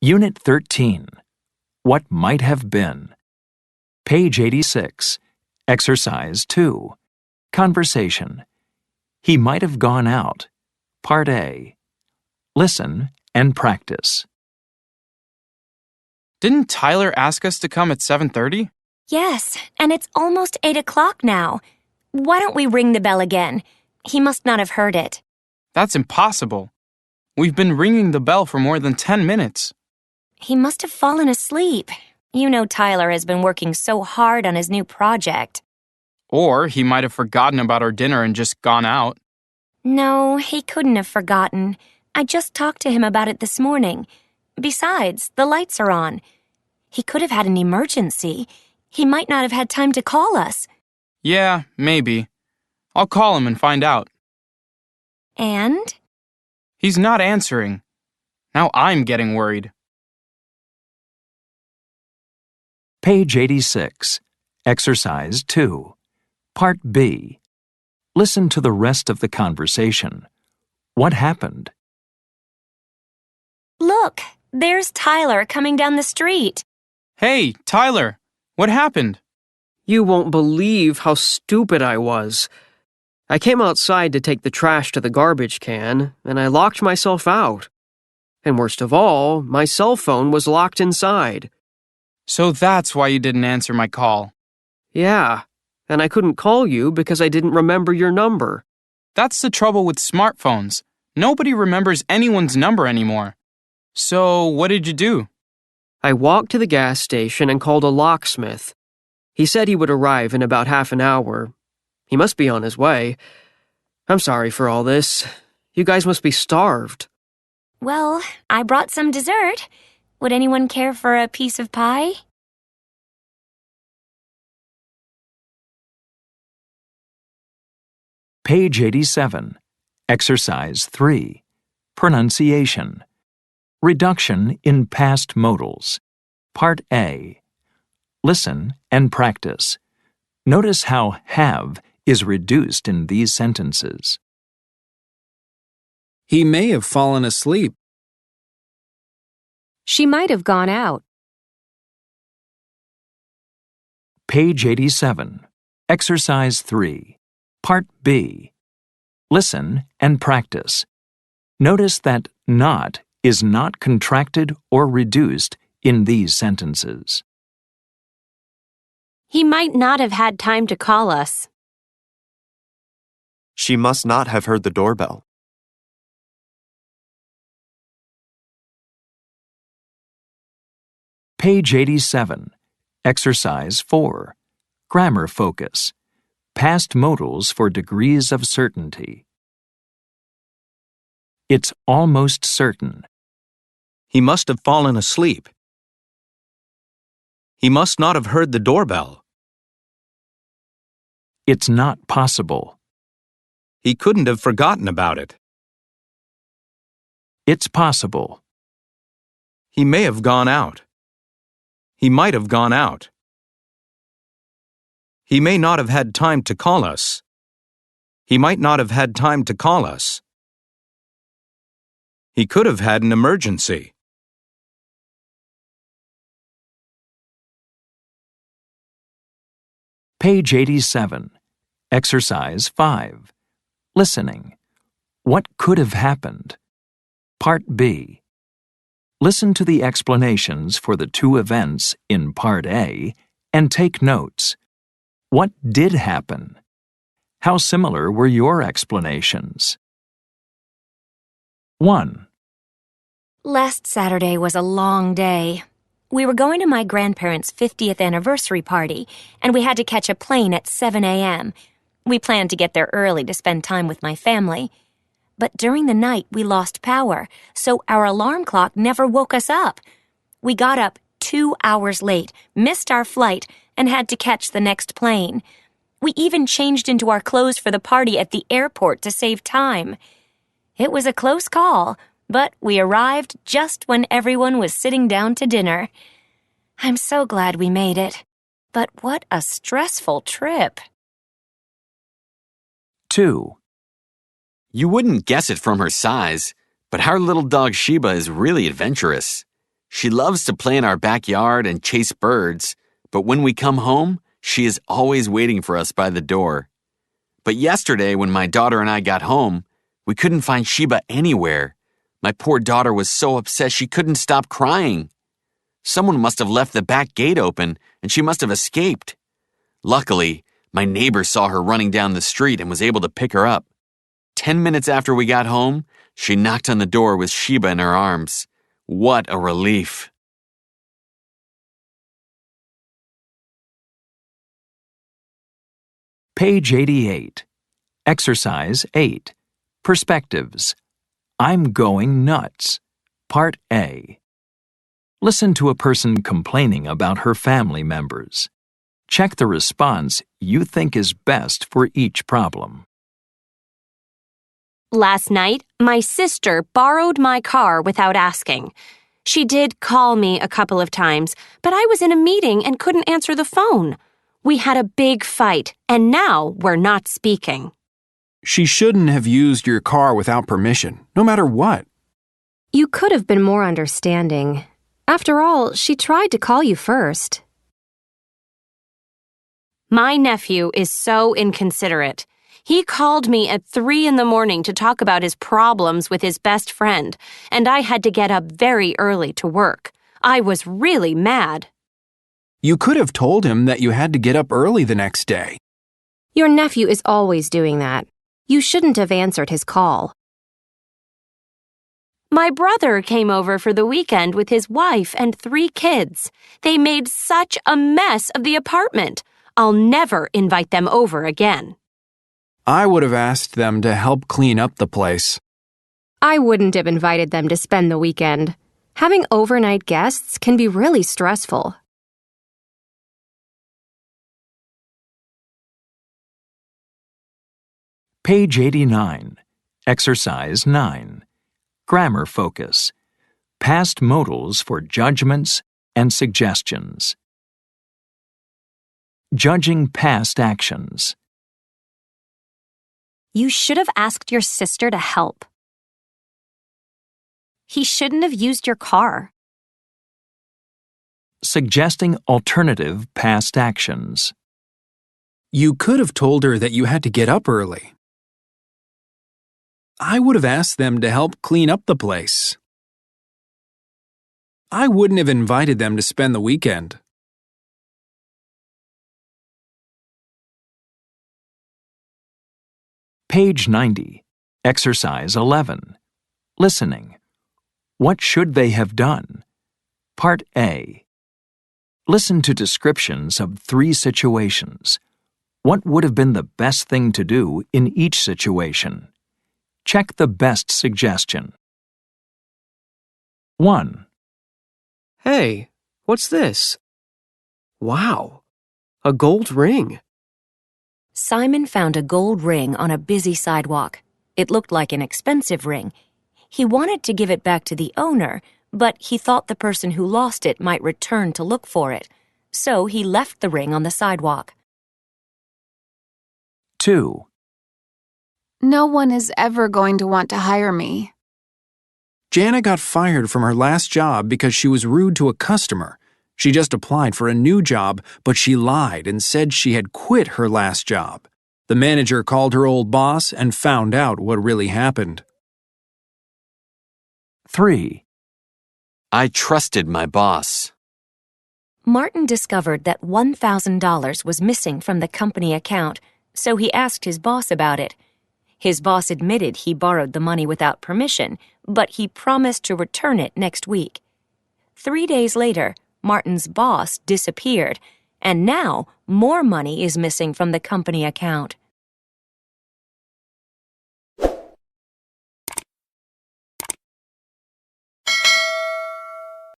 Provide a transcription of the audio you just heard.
Unit 13. What might have been. Page 86. Exercise 2. Conversation. He might have gone out. Part A. Listen and practice. Didn't Tyler ask us to come at 7:30? Yes, and it's almost 8 o'clock now. Why don't we ring the bell again? He must not have heard it. That's impossible. We've been ringing the bell for more than 10 minutes. He must have fallen asleep. You know Tyler has been working so hard on his new project. Or he might have forgotten about our dinner and just gone out. No, he couldn't have forgotten. I just talked to him about it this morning. Besides, the lights are on. He could have had an emergency. He might not have had time to call us. Yeah, maybe. I'll call him and find out. And? He's not answering. Now I'm getting worried. Page 86. Exercise 2. Part B. Listen to the rest of the conversation. What happened? Look, there's Tyler coming down the street. Hey, Tyler, what happened? You won't believe how stupid I was. I came outside to take the trash to the garbage can, and I locked myself out. And worst of all, my cell phone was locked inside. So that's why you didn't answer my call. Yeah, and I couldn't call you because I didn't remember your number. That's the trouble with smartphones. Nobody remembers anyone's number anymore. So what did you do? I walked to the gas station and called a locksmith. He said he would arrive in about half an hour. He must be on his way. I'm sorry for all this. You guys must be starved. Well, I brought some dessert. Would anyone care for a piece of pie? Page 87. Exercise 3. Pronunciation. Reduction in past modals. Part A. Listen and practice. Notice how have is reduced in these sentences. He may have fallen asleep. She might have gone out. Page 87. Exercise 3. Part B. Listen and practice. Notice that not is not contracted or reduced in these sentences. He might not have had time to call us. She must not have heard the doorbell. Page 87. Exercise 4. Grammar focus. Past modals for degrees of certainty. It's almost certain. He must have fallen asleep. He must not have heard the doorbell. It's not possible. He couldn't have forgotten about it. It's possible. He may have gone out. He might have gone out. He may not have had time to call us. He might not have had time to call us. He could have had an emergency. Page 87. Exercise 5. Listening. What could have happened? Part B. Listen to the explanations for the two events in Part A and take notes. What did happen? How similar were your explanations? 1. Last Saturday was a long day. We were going to my grandparents' 50th anniversary party, and we had to catch a plane at 7 a.m. We planned to get there early to spend time with my family. But during the night, we lost power, so our alarm clock never woke us up. We got up 2 hours late, missed our flight, and had to catch the next plane. We even changed into our clothes for the party at the airport to save time. It was a close call, but we arrived just when everyone was sitting down to dinner. I'm so glad we made it. But what a stressful trip. 2. You wouldn't guess it from her size, but our little dog Sheba is really adventurous. She loves to play in our backyard and chase birds, but when we come home, she is always waiting for us by the door. But yesterday, when my daughter and I got home, we couldn't find Sheba anywhere. My poor daughter was so upset she couldn't stop crying. Someone must have left the back gate open, and she must have escaped. Luckily, my neighbor saw her running down the street and was able to pick her up. 10 minutes after we got home, she knocked on the door with Sheba in her arms. What a relief. Page 88. Exercise 8. Perspectives. I'm going nuts. Part A. Listen to a person complaining about her family members. Check the response you think is best for each problem. Last night, my sister borrowed my car without asking. She did call me a couple of times, but I was in a meeting and couldn't answer the phone. We had a big fight, and now we're not speaking. She shouldn't have used your car without permission, no matter what. You could have been more understanding. After all, she tried to call you first. My nephew is so inconsiderate. He called me at 3 a.m. to talk about his problems with his best friend, and I had to get up very early to work. I was really mad. You could have told him that you had to get up early the next day. Your nephew is always doing that. You shouldn't have answered his call. My brother came over for the weekend with his wife and 3 kids. They made such a mess of the apartment. I'll never invite them over again. I would have asked them to help clean up the place. I wouldn't have invited them to spend the weekend. Having overnight guests can be really stressful. Page 89. Exercise 9. Grammar focus. Past modals for judgments and suggestions. Judging past actions. You should have asked your sister to help. He shouldn't have used your car. Suggesting alternative past actions. You could have told her that you had to get up early. I would have asked them to help clean up the place. I wouldn't have invited them to spend the weekend. Page 90. Exercise 11. Listening. What should they have done? Part A. Listen to descriptions of 3 situations. What would have been the best thing to do in each situation? Check the best suggestion. 1. Hey, what's this? Wow, a gold ring. Simon found a gold ring on a busy sidewalk. It looked like an expensive ring. He wanted to give it back to the owner, but he thought the person who lost it might return to look for it. So he left the ring on the sidewalk. 2. No one is ever going to want to hire me. Jana got fired from her last job because she was rude to a customer. She just applied for a new job, but she lied and said she had quit her last job. The manager called her old boss and found out what really happened. 3. I trusted my boss. Martin discovered that $1,000 was missing from the company account, so he asked his boss about it. His boss admitted he borrowed the money without permission, but he promised to return it next week. 3 days later, Martin's boss disappeared, and now more money is missing from the company account.